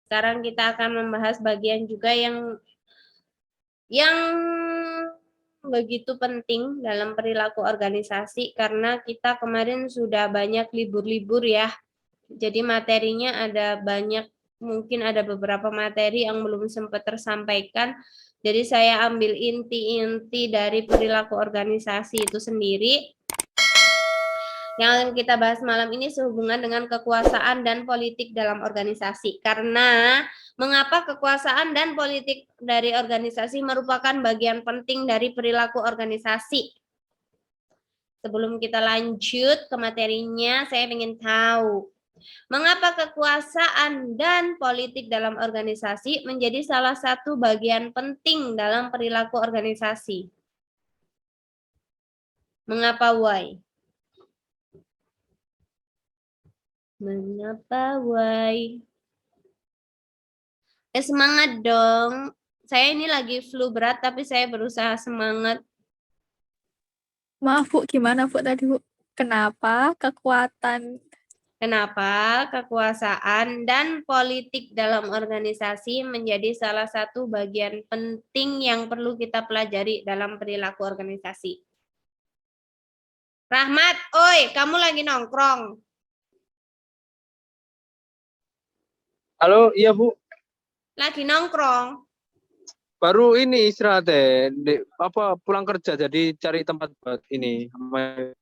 Sekarang kita akan membahas bagian juga yang begitu penting dalam perilaku organisasi karena kita kemarin sudah banyak libur-libur ya. Jadi materinya ada banyak, mungkin ada beberapa materi yang belum sempat tersampaikan. Jadi saya ambil inti-inti dari perilaku organisasi itu sendiri. Yang kita bahas malam ini sehubungan dengan kekuasaan dan politik dalam organisasi. Karena mengapa kekuasaan dan politik dari organisasi merupakan bagian penting dari perilaku organisasi. Sebelum kita lanjut ke materinya, saya ingin tahu mengapa kekuasaan dan politik dalam organisasi menjadi salah satu bagian penting dalam perilaku organisasi. Mengapa why? Mengapa why? Semangat dong. Saya ini lagi flu berat tapi saya berusaha semangat. Maaf Bu, gimana Bu tadi Bu? Kenapa kekuasaan dan politik dalam organisasi menjadi salah satu bagian penting yang perlu kita pelajari dalam perilaku organisasi? Rahmat, oi, kamu lagi nongkrong? Halo, iya Bu. Lagi nongkrong? Baru ini istirahat pulang kerja jadi cari tempat buat ini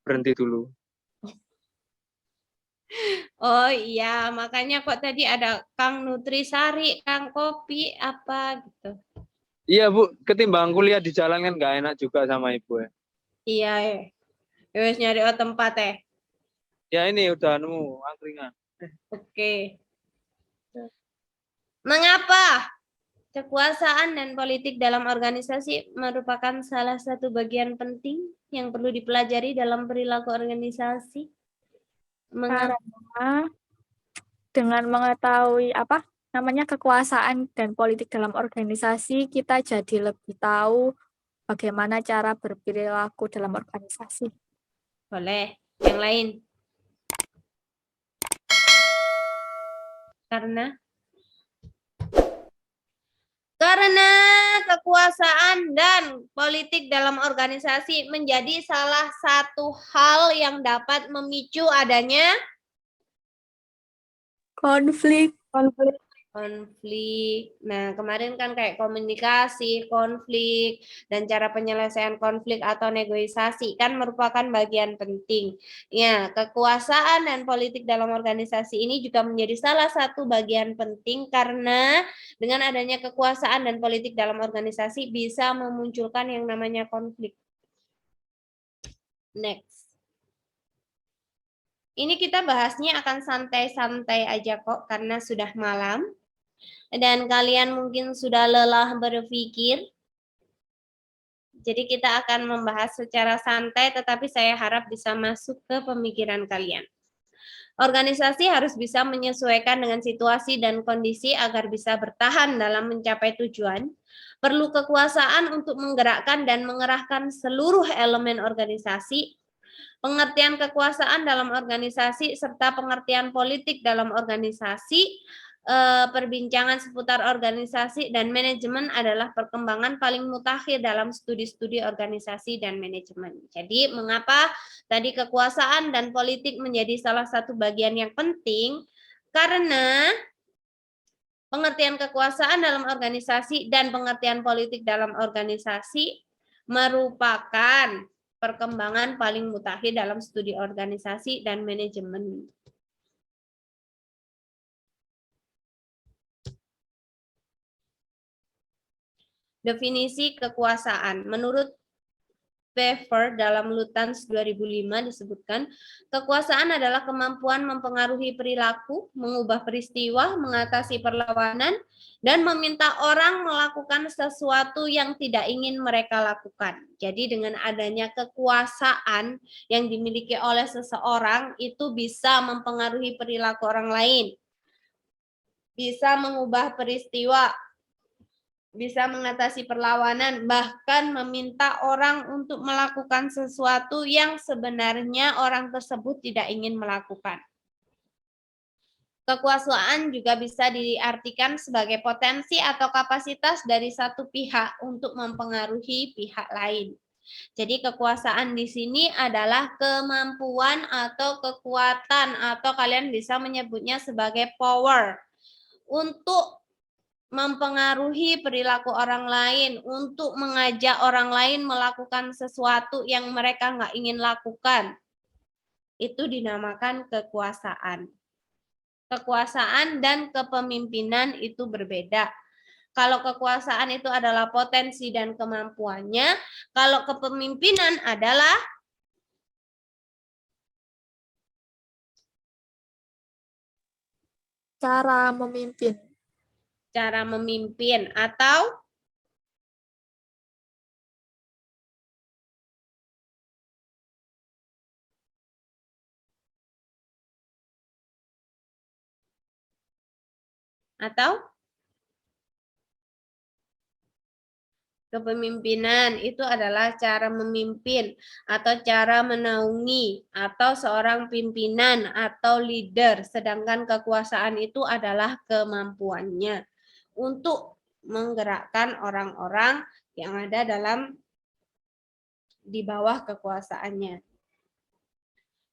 berhenti dulu. Oh iya, makanya kok tadi ada Kang Nutrisari, Kang Kopi, apa gitu. Iya Bu, ketimbang kuliah di jalan kan nggak enak juga sama Ibu ya. Iya, harus nyari tempat Ya ini udah nemu angkringan. Oke. Mengapa kekuasaan dan politik dalam organisasi merupakan salah satu bagian penting yang perlu dipelajari dalam perilaku organisasi? Mengapa? Karena dengan mengetahui kekuasaan dan politik dalam organisasi, kita jadi lebih tahu bagaimana cara berperilaku dalam organisasi. Boleh. Yang lain? Karena kekuasaan dan politik dalam organisasi menjadi salah satu hal yang dapat memicu adanya konflik. Nah, kemarin kan kayak komunikasi, konflik, dan cara penyelesaian konflik atau negosiasi kan merupakan bagian penting. Ya, kekuasaan dan politik dalam organisasi ini juga menjadi salah satu bagian penting karena dengan adanya kekuasaan dan politik dalam organisasi bisa memunculkan yang namanya konflik. Next. Ini kita bahasnya akan santai-santai aja kok karena sudah malam. Dan kalian mungkin sudah lelah berpikir. Jadi kita akan membahas secara santai, tetapi saya harap bisa masuk ke pemikiran kalian. Organisasi harus bisa menyesuaikan dengan situasi dan kondisi agar bisa bertahan dalam mencapai tujuan. Perlu kekuasaan untuk menggerakkan dan mengerahkan seluruh elemen organisasi. Pengertian kekuasaan dalam organisasi serta pengertian politik dalam organisasi. Perbincangan seputar organisasi dan manajemen adalah perkembangan paling mutakhir dalam studi-studi organisasi dan manajemen. Jadi, mengapa tadi kekuasaan dan politik menjadi salah satu bagian yang penting? Karena pengertian kekuasaan dalam organisasi dan pengertian politik dalam organisasi merupakan perkembangan paling mutakhir dalam studi organisasi dan manajemen. Definisi kekuasaan. Menurut Pfeffer dalam Lutyens 2005 disebutkan, kekuasaan adalah kemampuan mempengaruhi perilaku, mengubah peristiwa, mengatasi perlawanan, dan meminta orang melakukan sesuatu yang tidak ingin mereka lakukan. Jadi dengan adanya kekuasaan yang dimiliki oleh seseorang, itu bisa mempengaruhi perilaku orang lain. Bisa mengubah peristiwa, bisa mengatasi perlawanan, bahkan meminta orang untuk melakukan sesuatu yang sebenarnya orang tersebut tidak ingin melakukan. Kekuasaan juga bisa diartikan sebagai potensi atau kapasitas dari satu pihak untuk mempengaruhi pihak lain. Jadi kekuasaan di sini adalah kemampuan atau kekuatan atau kalian bisa menyebutnya sebagai power untuk mempengaruhi perilaku orang lain, untuk mengajak orang lain melakukan sesuatu yang mereka nggak ingin lakukan. Itu dinamakan kekuasaan. Kekuasaan dan kepemimpinan itu berbeda. Kalau kekuasaan itu adalah potensi dan kemampuannya, kalau kepemimpinan adalah Cara memimpin. cara memimpin atau kepemimpinan itu adalah cara memimpin atau cara menaungi atau seorang pimpinan atau leader, sedangkan kekuasaan itu adalah kemampuannya untuk menggerakkan orang-orang yang ada di bawah kekuasaannya.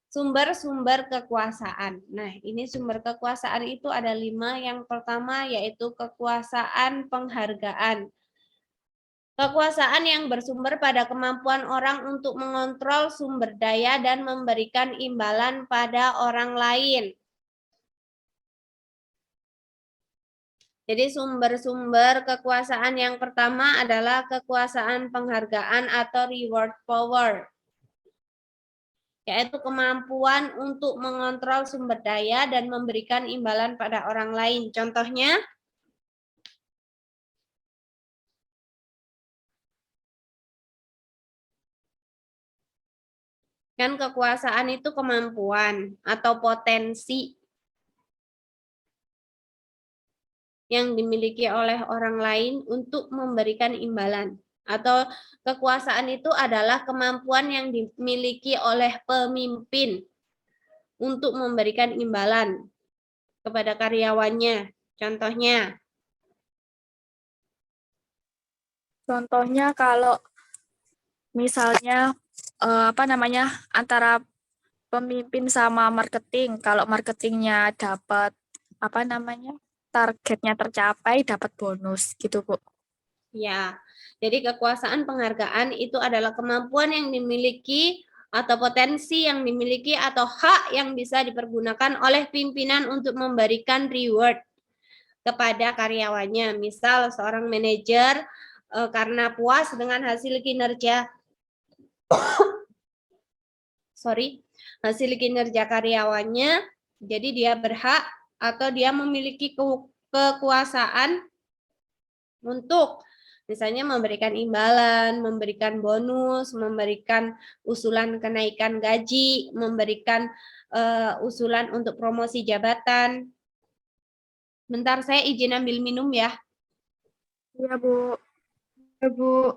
Sumber-sumber kekuasaan. Nah, ini sumber kekuasaan itu ada 5. Yang pertama yaitu kekuasaan penghargaan. Kekuasaan yang bersumber pada kemampuan orang untuk mengontrol sumber daya dan memberikan imbalan pada orang lain. Jadi sumber-sumber kekuasaan yang pertama adalah kekuasaan penghargaan atau reward power, yaitu kemampuan untuk mengontrol sumber daya dan memberikan imbalan pada orang lain. Contohnya, kan kekuasaan itu kemampuan atau potensi yang dimiliki oleh orang lain untuk memberikan imbalan. Atau kekuasaan itu adalah kemampuan yang dimiliki oleh pemimpin untuk memberikan imbalan kepada karyawannya. Contohnya kalau misalnya antara pemimpin sama marketing, kalau marketingnya dapat targetnya tercapai dapat bonus gitu, Bu. Ya, jadi kekuasaan penghargaan itu adalah kemampuan yang dimiliki atau potensi yang dimiliki atau hak yang bisa dipergunakan oleh pimpinan untuk memberikan reward kepada karyawannya. Misal seorang manajer karena puas dengan hasil kinerja hasil kinerja karyawannya, jadi dia berhak atau dia memiliki kekuasaan untuk misalnya memberikan imbalan, memberikan bonus, memberikan usulan kenaikan gaji, memberikan usulan untuk promosi jabatan. Bentar, saya izin ambil minum ya. Iya, Bu. Ya, Bu.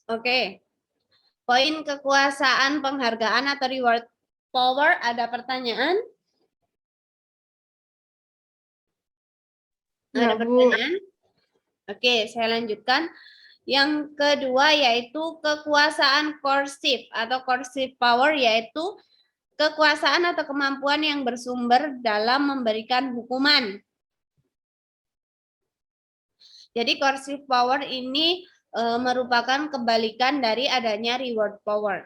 Oke. Poin kekuasaan penghargaan atau reward power, ada pertanyaan? Ya, Ada Bu. pertanyaan? Oke, saya lanjutkan. Yang kedua yaitu kekuasaan coercive atau coercive power, yaitu kekuasaan atau kemampuan yang bersumber dalam memberikan hukuman. Jadi coercive power ini merupakan kebalikan dari adanya reward power.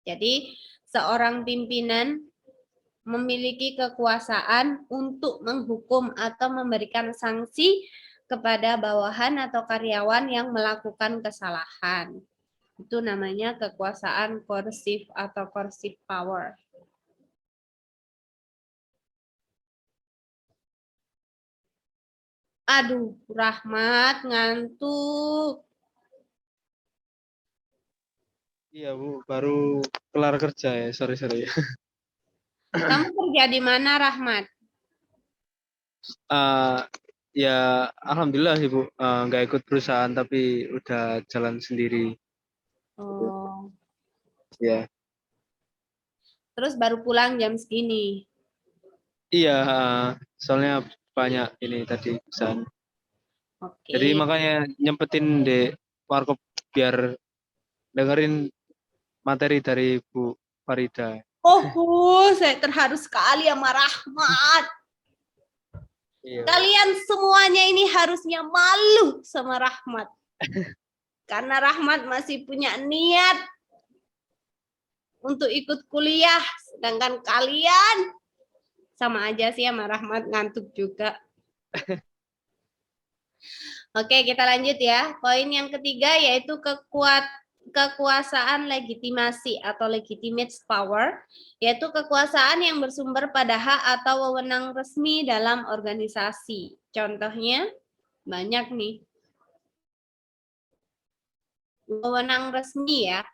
Jadi seorang pimpinan memiliki kekuasaan untuk menghukum atau memberikan sanksi kepada bawahan atau karyawan yang melakukan kesalahan. Itu namanya kekuasaan coercive atau coercive power. Aduh, Rahmat ngantuk. Iya Bu, baru kelar kerja ya, sorry. Kamu kerja di mana, Rahmat? Eh, ya alhamdulillah sih Bu, nggak ikut perusahaan tapi udah jalan sendiri. Oh, Ya, terus baru pulang jam segini. iya, soalnya banyak ini tadi pesan. Jadi Oke. makanya nyempetin di warkop biar dengerin materi dari Bu Farida. Oh, saya terharu sekali sama Rahmat. Iya. Kalian semuanya ini harusnya malu sama Rahmat. Karena Rahmat masih punya niat untuk ikut kuliah. Sedangkan kalian sama aja sih sama Rahmat ngantuk juga. Oke, kita lanjut ya. Poin yang ketiga yaitu kekuasaan legitimasi atau legitimate power, yaitu kekuasaan yang bersumber pada hak atau wewenang resmi dalam organisasi. Contohnya banyak nih. Wewenang resmi ya.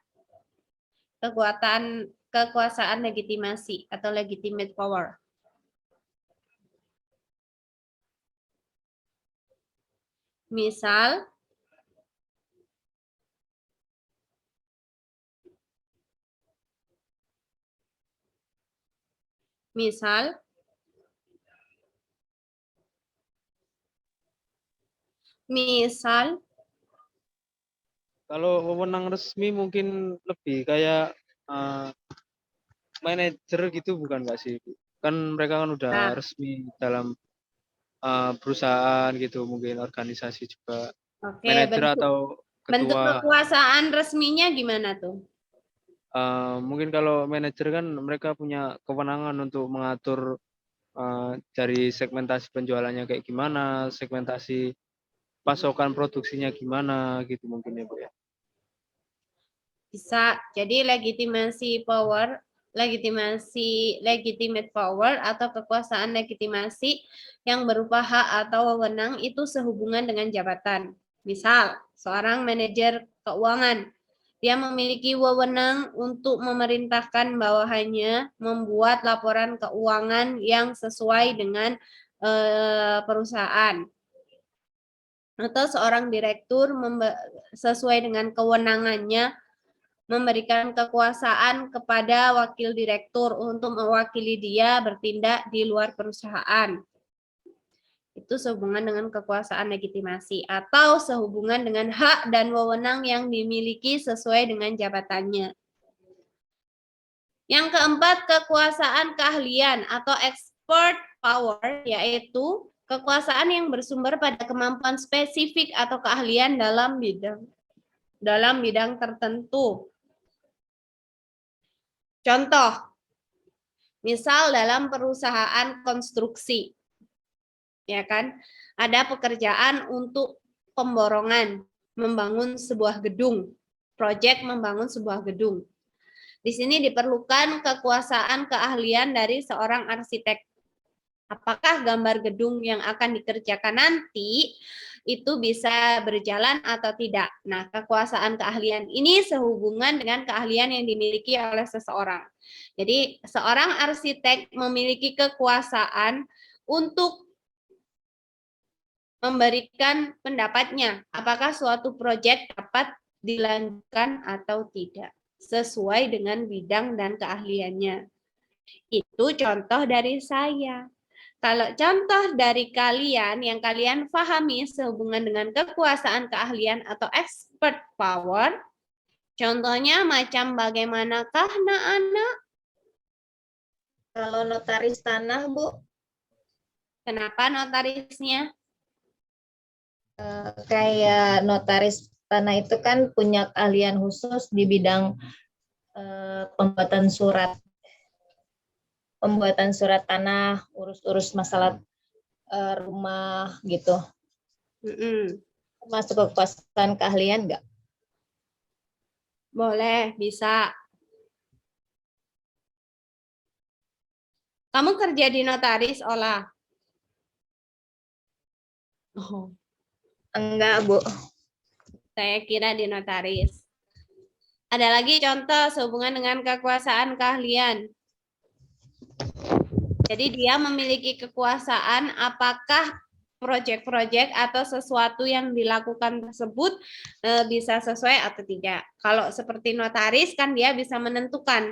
Kekuasaan legitimasi atau legitimate power. Misal Kalau wewenang resmi mungkin lebih kayak manajer gitu bukan nggak sih? Kan mereka kan udah nah, resmi dalam perusahaan gitu, mungkin organisasi juga. oke, Manajer bentuk atau bentuk ketua. kekuasaan resminya gimana tuh? Mungkin kalau manajer kan mereka punya kewenangan untuk mengatur dari segmentasi penjualannya kayak gimana, segmentasi pasokan produksinya gimana gitu mungkin ya Bu ya. Bisa. Jadi legitimate power atau kekuasaan legitimasi yang berupa hak atau wewenang itu sehubungan dengan jabatan. Misal, seorang manajer keuangan, dia memiliki wewenang untuk memerintahkan bawahannya membuat laporan keuangan yang sesuai dengan perusahaan. Atau seorang direktur sesuai dengan kewenangannya memberikan kekuasaan kepada wakil direktur untuk mewakili dia bertindak di luar perusahaan. Itu sehubungan dengan kekuasaan legitimasi atau sehubungan dengan hak dan wewenang yang dimiliki sesuai dengan jabatannya. Yang keempat, kekuasaan keahlian atau expert power, yaitu kekuasaan yang bersumber pada kemampuan spesifik atau keahlian dalam bidang tertentu. Contoh, misal dalam perusahaan konstruksi, ya kan, ada pekerjaan untuk pemborongan, membangun sebuah gedung, proyek membangun sebuah gedung. Di sini diperlukan kekuasaan keahlian dari seorang arsitek. Apakah gambar gedung yang akan dikerjakan nanti itu bisa berjalan atau tidak. Nah, kekuasaan keahlian ini sehubungan dengan keahlian yang dimiliki oleh seseorang. Jadi, seorang arsitek memiliki kekuasaan untuk memberikan pendapatnya, apakah suatu proyek dapat dilanjutkan atau tidak, sesuai dengan bidang dan keahliannya. Itu contoh dari saya. Kalau contoh dari kalian yang kalian pahami sehubungan dengan kekuasaan keahlian atau expert power, contohnya macam bagaimanakah anak-anak? Kalau notaris tanah, Bu, Kenapa notarisnya? kayak notaris tanah itu kan punya keahlian khusus di bidang pembuatan surat tanah, urus-urus masalah rumah gitu. Masuk kekuasaan keahlian nggak? Boleh, bisa. Kamu kerja di notaris, Ola? Oh, Enggak, Bu. saya kira di notaris. Ada lagi contoh sehubungan dengan kekuasaan keahlian. Jadi dia memiliki kekuasaan apakah proyek-proyek atau sesuatu yang dilakukan tersebut bisa sesuai atau tidak. Kalau seperti notaris kan dia bisa menentukan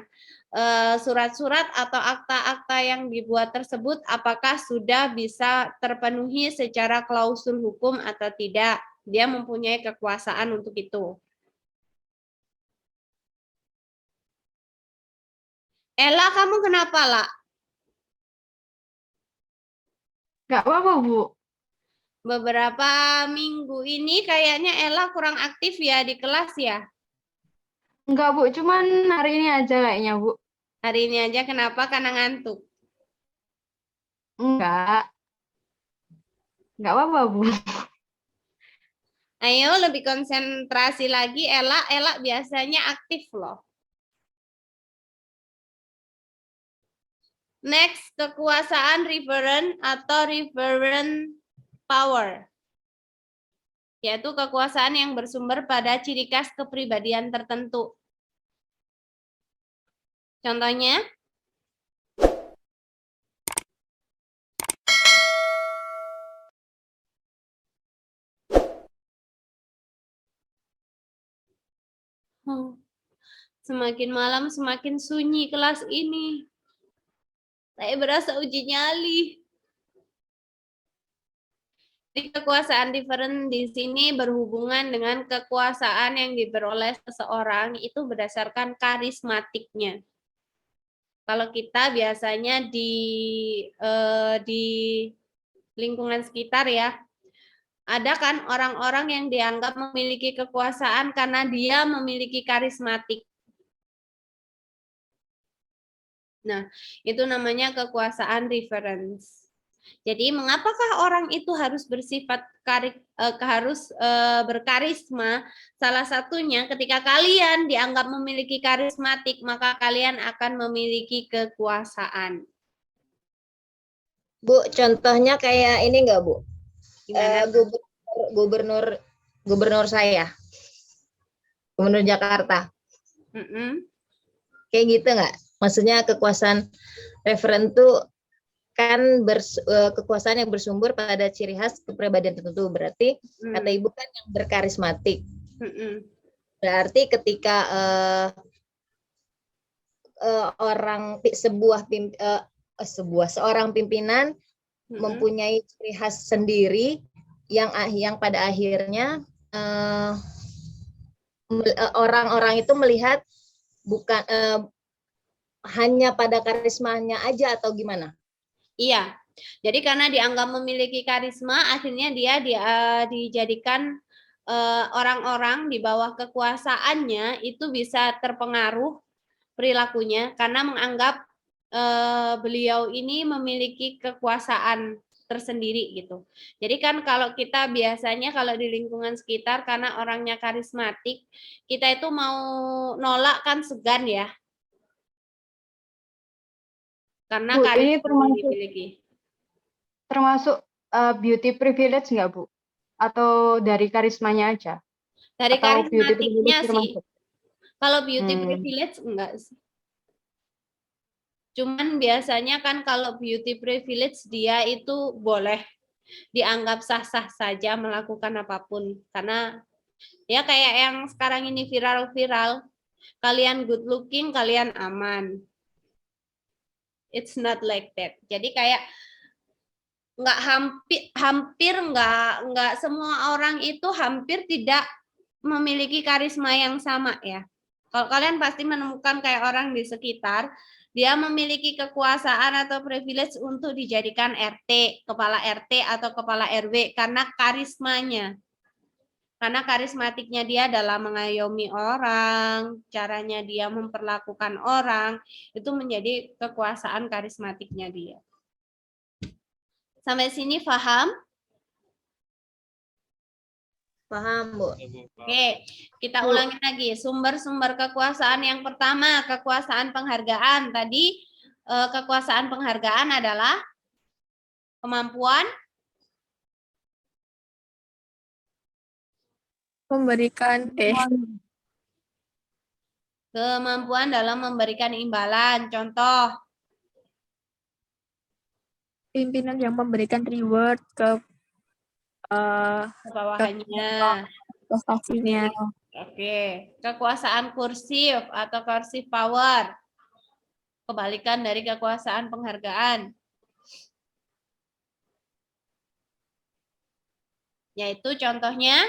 surat-surat atau akta-akta yang dibuat tersebut apakah sudah bisa terpenuhi secara klausul hukum atau tidak. Dia mempunyai kekuasaan untuk itu. Ella, kamu kenapa, La? Nggak apa-apa, Bu. Beberapa minggu ini kayaknya Ella kurang aktif ya di kelas ya. Enggak, Bu. Cuman hari ini aja kayaknya, Bu. Hari ini aja kenapa? Karena ngantuk. Enggak. Enggak apa-apa, Bu. Ayo lebih konsentrasi lagi Ella. Ella biasanya aktif loh. Next, kekuasaan referent atau referent power. Yaitu kekuasaan yang bersumber pada ciri khas kepribadian tertentu. Contohnya, semakin malam semakin sunyi kelas ini. Saya berasa uji nyali. Jadi kekuasaan different di sini berhubungan dengan kekuasaan yang diperoleh seseorang itu berdasarkan karismatiknya. Kalau kita biasanya di lingkungan sekitar ya, ada kan orang-orang yang dianggap memiliki kekuasaan karena dia memiliki karismatik. Nah, itu namanya kekuasaan reference. Jadi, mengapakah orang itu harus bersifat berkarisma? Salah satunya ketika kalian dianggap memiliki karismatik, maka kalian akan memiliki kekuasaan. Bu, contohnya kayak ini enggak, Bu? Gimana? Gubernur saya. Gubernur Jakarta. Kayak gitu enggak? Maksudnya kekuasaan referen tuh kan kekuasaan yang bersumber pada ciri khas kepribadian tertentu. Berarti kata Ibu kan yang berkarismatik. Berarti ketika seorang pimpinan mempunyai ciri khas sendiri yang pada akhirnya orang-orang itu melihat bukan hanya pada karismanya aja atau gimana? Iya, jadi karena dianggap memiliki karisma, akhirnya dia dijadikan orang-orang di bawah kekuasaannya itu bisa terpengaruh perilakunya karena menganggap beliau ini memiliki kekuasaan tersendiri gitu. Jadi kan kalau kita biasanya kalau di lingkungan sekitar karena orangnya karismatik, kita itu mau nolak kan segan ya. Karena Bu, karisma ini dimiliki. termasuk beauty privilege nggak, Bu? Atau dari karismanya aja? Dari Atau beauty karismatiknya privilege sih. termasuk? Kalau beauty privilege enggak sih. Cuman biasanya kan kalau beauty privilege dia itu boleh dianggap sah-sah saja melakukan apapun. Karena ya kayak yang sekarang ini viral-viral. Kalian good looking, kalian aman. It's not like that. Jadi kayak nggak hampir nggak semua orang itu hampir tidak memiliki karisma yang sama ya. Kalau kalian pasti menemukan kayak orang di sekitar, dia memiliki kekuasaan atau privilege untuk dijadikan RT, kepala RT atau kepala RW karena karismanya. Karena karismatiknya dia dalam mengayomi orang, caranya dia memperlakukan orang, itu menjadi kekuasaan karismatiknya dia. Sampai sini paham? Paham, Bu. Oke, kita ulangi lagi. Sumber-sumber kekuasaan yang pertama, kekuasaan penghargaan. Tadi kekuasaan penghargaan adalah kemampuan Memberikan Kemampuan dalam memberikan imbalan. Contoh, pimpinan yang memberikan reward ke bawahannya. prestasinya. Oke, kekuasaan kursif atau coercive power. Kebalikan dari kekuasaan penghargaan. Yaitu contohnya,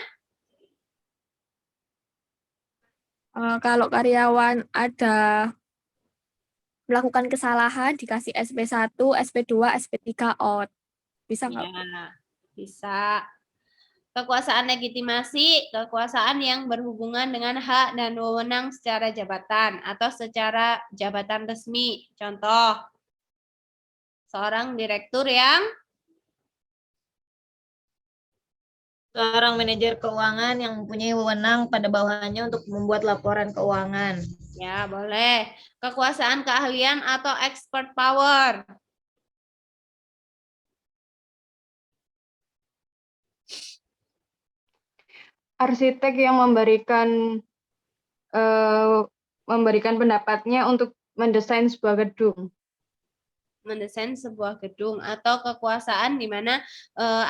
Kalau karyawan ada melakukan kesalahan dikasih SP1, SP2, SP3 out. Bisa nggak? ya, bisa. Kekuasaan legitimasi, kekuasaan yang berhubungan dengan hak dan wewenang secara jabatan atau secara jabatan resmi. Contoh, seorang direktur yang Seorang manajer keuangan yang mempunyai wewenang pada bawahannya untuk membuat laporan keuangan. ya boleh. Kekuasaan keahlian atau expert power. Arsitek yang memberikan pendapatnya untuk mendesain sebuah gedung. Mendesain sebuah gedung atau kekuasaan di mana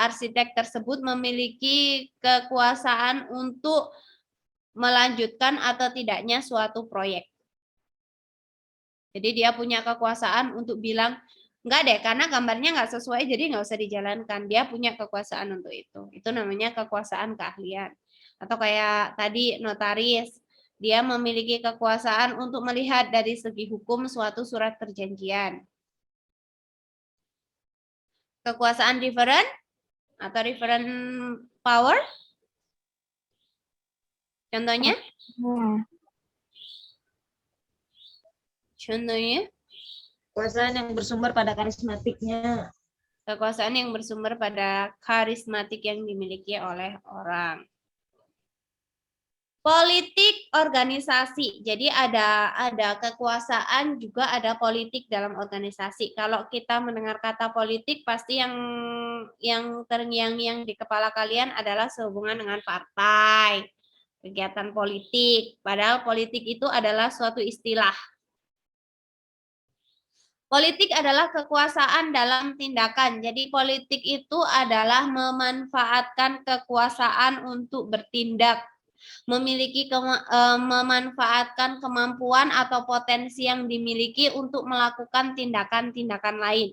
arsitek tersebut memiliki kekuasaan untuk melanjutkan atau tidaknya suatu proyek. Jadi dia punya kekuasaan untuk bilang, enggak deh, karena gambarnya nggak sesuai, jadi nggak usah dijalankan. Dia punya kekuasaan untuk itu. Itu namanya kekuasaan keahlian. Atau kayak tadi notaris, dia memiliki kekuasaan untuk melihat dari segi hukum suatu surat perjanjian. Kekuasaan referent atau referent power. Contohnya? Contohnya? Kekuasaan yang bersumber pada karismatiknya. Kekuasaan yang bersumber pada karismatik yang dimiliki oleh orang. Politik organisasi. Jadi ada kekuasaan juga ada politik dalam organisasi. Kalau kita mendengar kata politik pasti yang terngiang-ngiang di kepala kalian adalah sehubungan dengan partai, kegiatan politik. Padahal politik itu adalah suatu istilah. Politik adalah kekuasaan dalam tindakan. Jadi politik itu adalah memanfaatkan kekuasaan untuk bertindak, memiliki memanfaatkan kemampuan atau potensi yang dimiliki untuk melakukan tindakan-tindakan lain.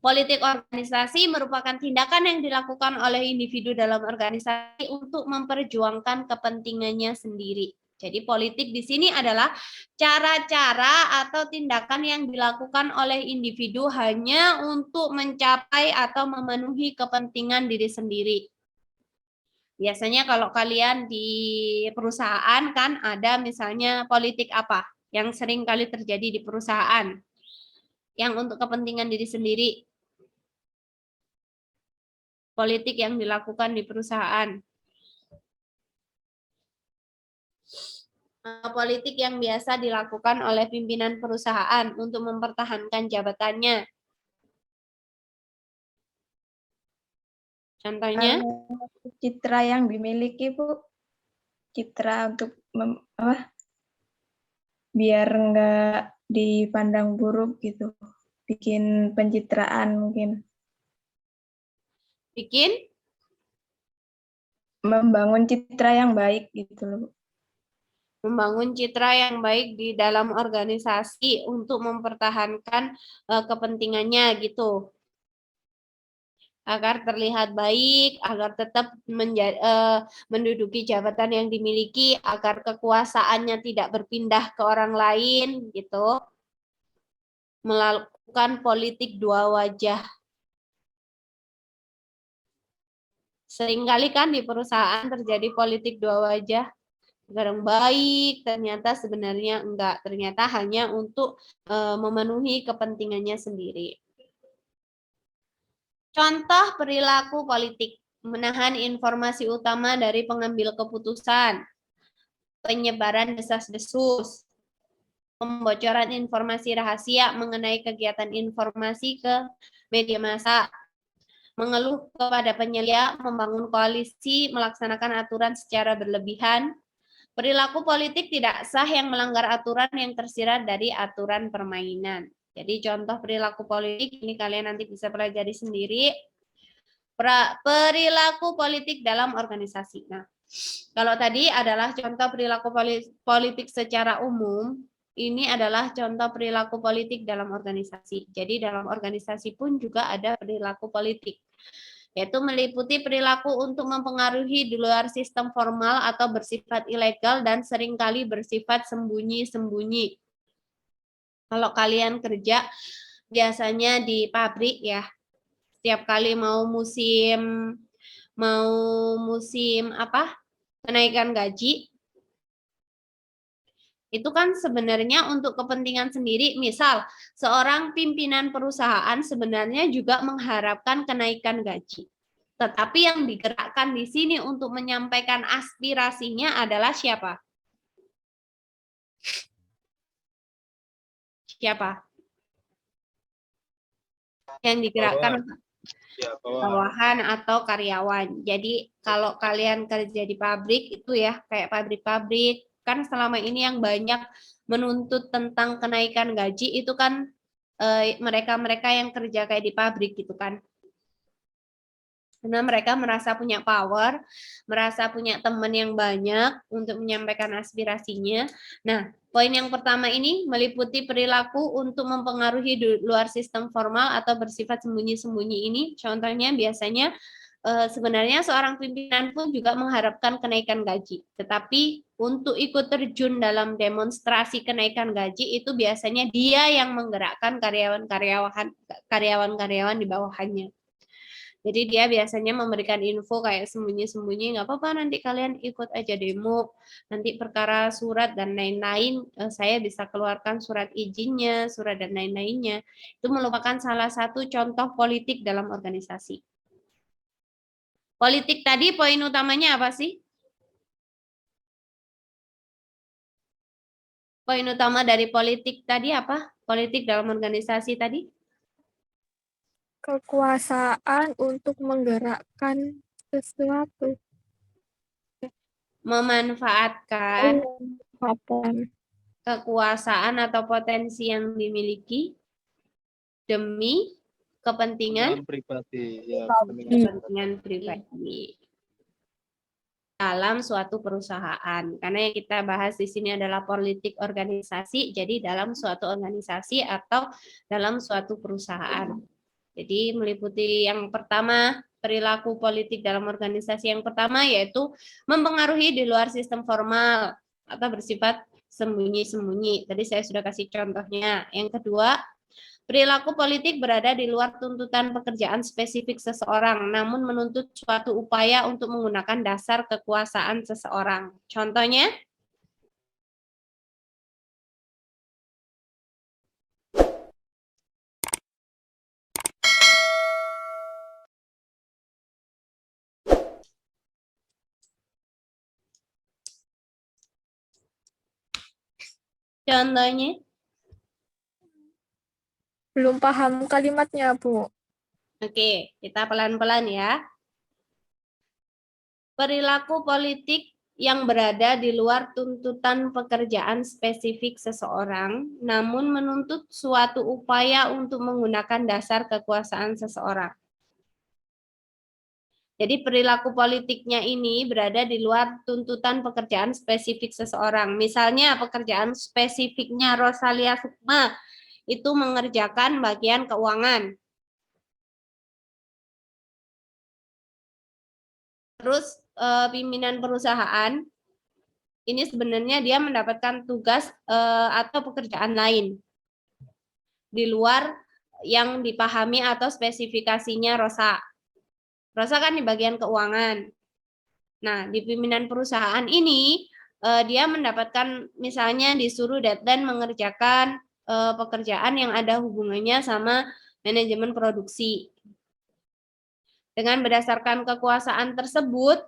Politik organisasi merupakan tindakan yang dilakukan oleh individu dalam organisasi untuk memperjuangkan kepentingannya sendiri. Jadi politik di sini adalah cara-cara atau tindakan yang dilakukan oleh individu hanya untuk mencapai atau memenuhi kepentingan diri sendiri. Biasanya kalau kalian di perusahaan kan ada misalnya politik apa yang sering kali terjadi di perusahaan yang untuk kepentingan diri sendiri. Politik yang dilakukan di perusahaan. Politik yang biasa dilakukan oleh pimpinan perusahaan untuk mempertahankan jabatannya. Contohnya? Citra yang dimiliki, Bu. Citra untuk biar nggak dipandang buruk gitu. Bikin pencitraan mungkin. Bikin? Membangun citra yang baik gitu loh. Membangun citra yang baik di dalam organisasi untuk mempertahankan kepentingannya gitu. Agar terlihat baik, agar tetap menduduki jabatan yang dimiliki, agar kekuasaannya tidak berpindah ke orang lain gitu. Melakukan politik dua wajah. Seringkali kan di perusahaan terjadi politik dua wajah. Sekarang baik, ternyata sebenarnya enggak. Ternyata hanya untuk memenuhi kepentingannya sendiri. Contoh perilaku politik. Menahan informasi utama dari pengambil keputusan. Penyebaran desas-desus. Pembocoran informasi rahasia mengenai kegiatan informasi ke media massa. mengeluh kepada penyelia, membangun koalisi, melaksanakan aturan secara berlebihan. Perilaku politik tidak sah yang melanggar aturan yang tersirat dari aturan permainan. Jadi contoh perilaku politik ini kalian nanti bisa pelajari sendiri. Perilaku politik dalam organisasi. Nah, kalau tadi adalah contoh perilaku politik secara umum, ini adalah contoh perilaku politik dalam organisasi. Jadi dalam organisasi pun juga ada perilaku politik, yaitu meliputi perilaku untuk mempengaruhi di luar sistem formal atau bersifat ilegal dan seringkali bersifat sembunyi-sembunyi. Kalau kalian kerja biasanya di pabrik ya, setiap kali mau musim kenaikan gaji, itu kan sebenarnya untuk kepentingan sendiri. Misal seorang pimpinan perusahaan sebenarnya juga mengharapkan kenaikan gaji. Tetapi yang digerakkan di sini untuk menyampaikan aspirasinya adalah siapa? Siapa? Yang digerakkan bawahan atau karyawan. Jadi kalau kalian kerja di pabrik itu ya, kayak pabrik-pabrik, kan selama ini yang banyak menuntut tentang kenaikan gaji itu kan mereka-mereka yang kerja kayak di pabrik gitu kan. Karena mereka merasa punya power, merasa punya teman yang banyak untuk menyampaikan aspirasinya. Nah, poin yang pertama ini meliputi perilaku untuk mempengaruhi di luar sistem formal atau bersifat sembunyi-sembunyi ini. Contohnya biasanya sebenarnya seorang pimpinan pun juga mengharapkan kenaikan gaji. Tetapi untuk ikut terjun dalam demonstrasi kenaikan gaji itu biasanya dia yang menggerakkan karyawan-karyawan di bawahnya. Jadi dia biasanya memberikan info kayak sembunyi-sembunyi, nggak apa-apa nanti kalian ikut aja demo, nanti perkara surat dan lain-lain, saya bisa keluarkan surat izinnya, surat dan lain-lainnya. Itu merupakan salah satu contoh politik dalam organisasi. Politik tadi poin utamanya apa sih? Poin utama dari politik tadi apa? Politik dalam organisasi tadi? Kekuasaan untuk menggerakkan sesuatu. Memanfaatkan Kapan? kekuasaan atau potensi yang dimiliki demi kepentingan pribadi, ya, kepentingan pribadi dalam suatu perusahaan. Karena yang kita bahas di sini adalah politik organisasi, jadi dalam suatu organisasi atau dalam suatu perusahaan. Jadi meliputi yang pertama, perilaku politik dalam organisasi yang pertama yaitu mempengaruhi di luar sistem formal atau bersifat sembunyi-sembunyi. Tadi saya sudah kasih contohnya. Yang kedua, perilaku politik berada di luar tuntutan pekerjaan spesifik seseorang, namun menuntut suatu upaya untuk menggunakan dasar kekuasaan seseorang. Contohnya, Belum paham kalimatnya, Bu. oke, kita pelan-pelan ya. Perilaku politik yang berada di luar tuntutan pekerjaan spesifik seseorang, namun menuntut suatu upaya untuk menggunakan dasar kekuasaan seseorang. Jadi perilaku politiknya ini berada di luar tuntutan pekerjaan spesifik seseorang. Misalnya pekerjaan spesifiknya Rosalia Sukma itu mengerjakan bagian keuangan. Terus pimpinan perusahaan ini sebenarnya dia mendapatkan tugas atau pekerjaan lain di luar yang dipahami atau spesifikasinya Rosa. Rosa kan di bagian keuangan. Nah, di pimpinan perusahaan ini dia mendapatkan misalnya disuruh deadline mengerjakan pekerjaan yang ada hubungannya sama manajemen produksi. Dengan berdasarkan kekuasaan tersebut,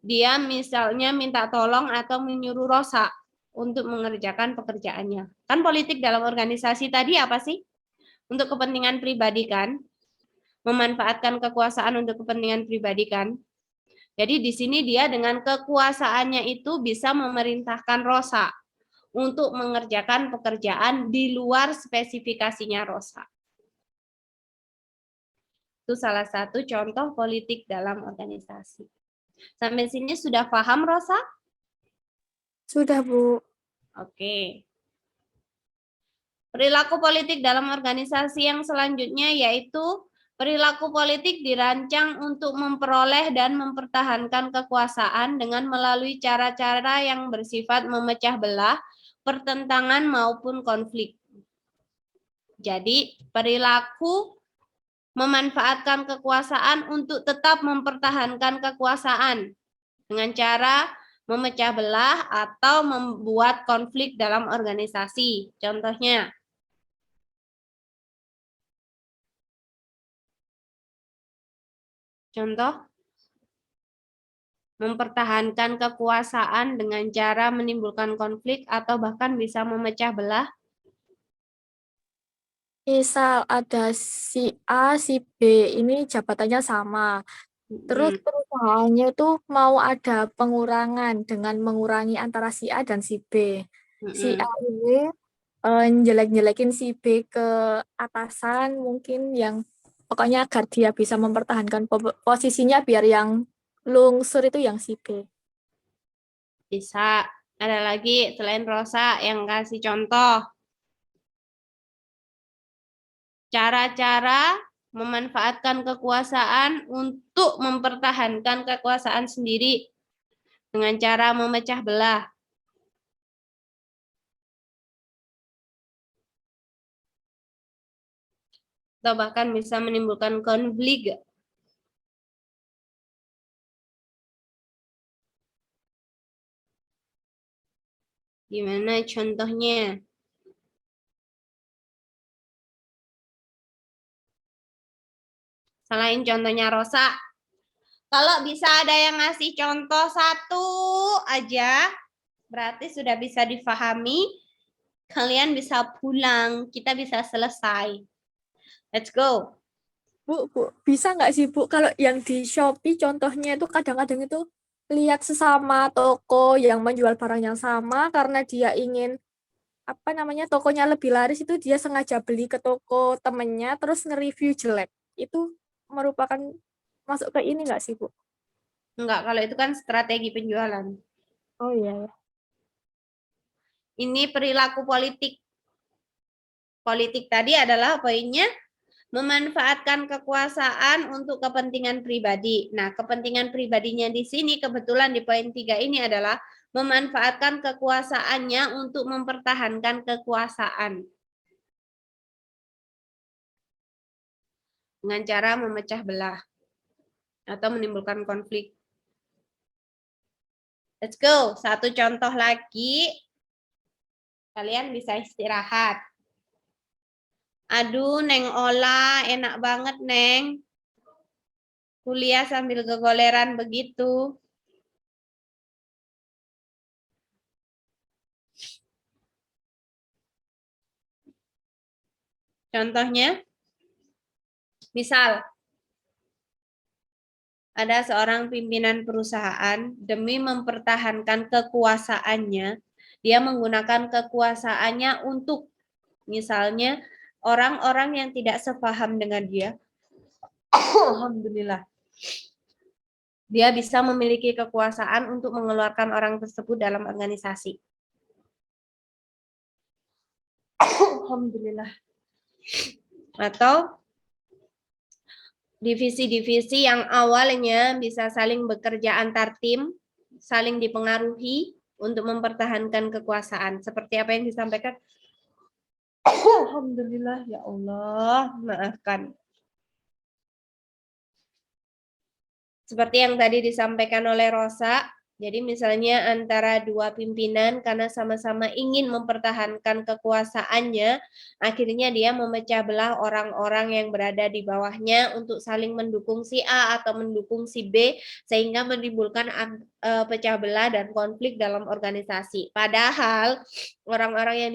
dia misalnya minta tolong atau menyuruh Rosa untuk mengerjakan pekerjaannya. Kan politik dalam organisasi tadi apa sih? Untuk kepentingan pribadi kan? memanfaatkan kekuasaan untuk kepentingan pribadi kan. Jadi di sini dia dengan kekuasaannya itu bisa memerintahkan Rosa untuk mengerjakan pekerjaan di luar spesifikasinya Rosa. Itu salah satu contoh politik dalam organisasi. Sampai sini sudah paham, Rosa? Sudah, Bu. Oke. Perilaku politik dalam organisasi yang selanjutnya yaitu perilaku politik dirancang untuk memperoleh dan mempertahankan kekuasaan dengan melalui cara-cara yang bersifat memecah belah, pertentangan maupun konflik. Jadi, perilaku memanfaatkan kekuasaan untuk tetap mempertahankan kekuasaan dengan cara memecah belah atau membuat konflik dalam organisasi. Contohnya, mempertahankan kekuasaan dengan cara menimbulkan konflik atau bahkan bisa memecah belah. Misal ada si A, si B, ini jabatannya sama. Terus perusahaannya tuh mau ada pengurangan dengan mengurangi antara si A dan si B. Si A ini jelek-jelekin si B ke atasan mungkin yang pokoknya agar dia bisa mempertahankan posisinya biar yang lungsur itu yang si B. Bisa. Ada lagi selain Rosa yang kasih contoh. Cara-cara memanfaatkan kekuasaan untuk mempertahankan kekuasaan sendiri dengan cara memecah belah. Atau bahkan bisa menimbulkan konflik. Gimana contohnya? Selain contohnya Rosa. Kalau bisa ada yang ngasih contoh satu aja, berarti sudah bisa difahami. Kalian bisa pulang, kita bisa selesai. Let's go. Bu, bisa nggak sih Bu, kalau yang di Shopee contohnya itu kadang-kadang itu lihat sesama toko yang menjual barang yang sama karena dia ingin tokonya lebih laris itu dia sengaja beli ke toko temennya terus nge-review jelek. Itu merupakan masuk ke ini nggak sih Bu? Enggak, kalau itu kan strategi penjualan. Oh iya. Ini perilaku politik. Politik tadi adalah poinnya memanfaatkan kekuasaan untuk kepentingan pribadi. Nah, kepentingan pribadinya di sini kebetulan di poin 3 ini adalah memanfaatkan kekuasaannya untuk mempertahankan kekuasaan. Dengan cara memecah belah atau menimbulkan konflik. Let's go. Satu contoh lagi. Kalian bisa istirahat. Aduh, Neng Ola, enak banget, Neng. Kuliah sambil kegoleran begitu. Contohnya, misal, ada seorang pimpinan perusahaan demi mempertahankan kekuasaannya, dia menggunakan kekuasaannya untuk, misalnya, orang-orang yang tidak sepaham dengan dia. Alhamdulillah. Dia bisa memiliki kekuasaan untuk mengeluarkan orang tersebut dalam organisasi. Alhamdulillah. Atau divisi-divisi yang awalnya bisa saling bekerja antar tim, saling dipengaruhi untuk mempertahankan kekuasaan. Seperti apa yang disampaikan? Alhamdulillah, ya Allah, maafkan. Seperti yang tadi disampaikan oleh Rosa, Jadi misalnya antara dua pimpinan karena sama-sama ingin mempertahankan kekuasaannya, akhirnya dia memecah belah orang-orang yang berada di bawahnya untuk saling mendukung si A atau mendukung si B, sehingga menimbulkan pecah belah dan konflik dalam organisasi. Padahal orang-orang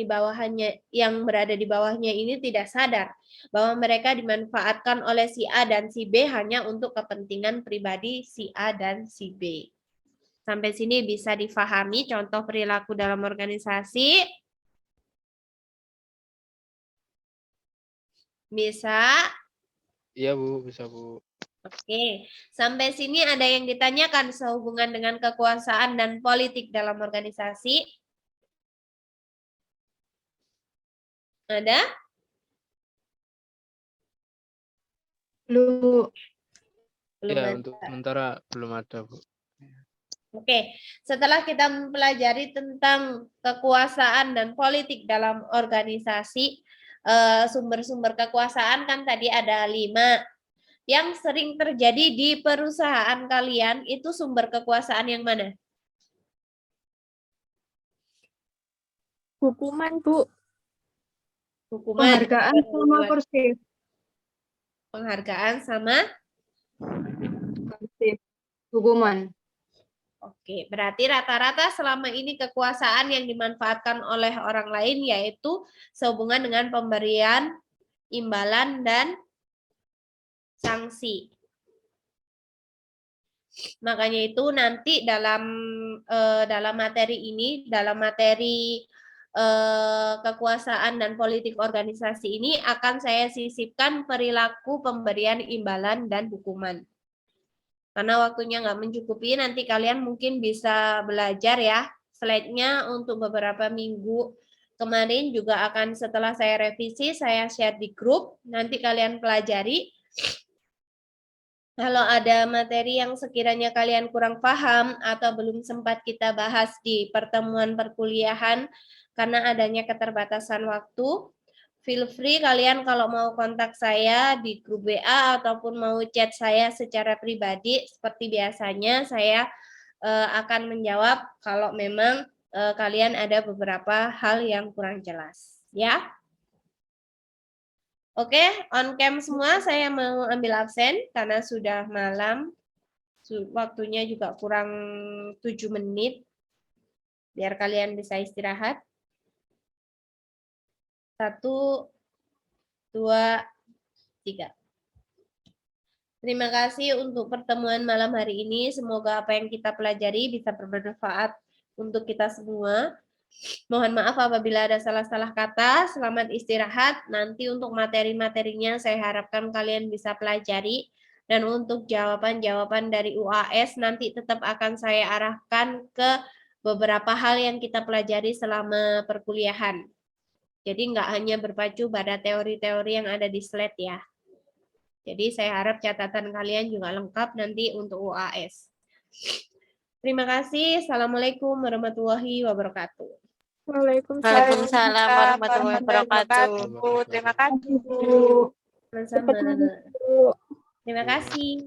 yang berada di bawahnya ini tidak sadar bahwa mereka dimanfaatkan oleh si A dan si B hanya untuk kepentingan pribadi si A dan si B. Sampai sini bisa difahami contoh perilaku dalam organisasi? Bisa? Iya Bu, bisa Bu. Oke, sampai sini ada yang ditanyakan sehubungan dengan kekuasaan dan politik dalam organisasi? Ada? Belum, Bu. Belum Ya, ada. untuk sementara belum ada Bu. Oke, setelah kita mempelajari tentang kekuasaan dan politik dalam organisasi, sumber-sumber kekuasaan kan tadi ada 5. Yang sering terjadi di perusahaan kalian itu sumber kekuasaan yang mana? Hukuman, Bu. Hukuman. Penghargaan sama kursi. Penghargaan sama? Kursi. Hukuman. Oke, berarti rata-rata selama ini kekuasaan yang dimanfaatkan oleh orang lain yaitu sehubungan dengan pemberian imbalan dan sanksi. Makanya itu nanti dalam materi ini, dalam materi kekuasaan dan politik organisasi ini akan saya sisipkan perilaku pemberian imbalan dan hukuman. Karena waktunya nggak mencukupi, nanti kalian mungkin bisa belajar ya. Slide-nya untuk beberapa minggu kemarin juga akan setelah saya revisi, saya share di grup. Nanti kalian pelajari. Kalau ada materi yang sekiranya kalian kurang paham atau belum sempat kita bahas di pertemuan perkuliahan karena adanya keterbatasan waktu, feel free kalian kalau mau kontak saya di grup WA ataupun mau chat saya secara pribadi seperti biasanya saya akan menjawab kalau memang kalian ada beberapa hal yang kurang jelas ya. Oke, on cam semua saya mau ambil absen karena sudah malam. Waktunya juga kurang 7 menit biar kalian bisa istirahat. 1, 2, 3. Terima kasih untuk pertemuan malam hari ini. Semoga apa yang kita pelajari bisa bermanfaat untuk kita semua. Mohon maaf apabila ada salah-salah kata. Selamat istirahat. Nanti untuk materi-materinya saya harapkan kalian bisa pelajari. Dan untuk jawaban-jawaban dari UAS nanti tetap akan saya arahkan ke beberapa hal yang kita pelajari selama perkuliahan. Jadi nggak hanya berpacu pada teori-teori yang ada di slide ya. Jadi saya harap catatan kalian juga lengkap nanti untuk UAS. Terima kasih. Assalamualaikum warahmatullahi wabarakatuh. Waalaikumsalam warahmatullahi wabarakatuh. Terima kasih, Bu. Sama-sama. Bu. Terima kasih.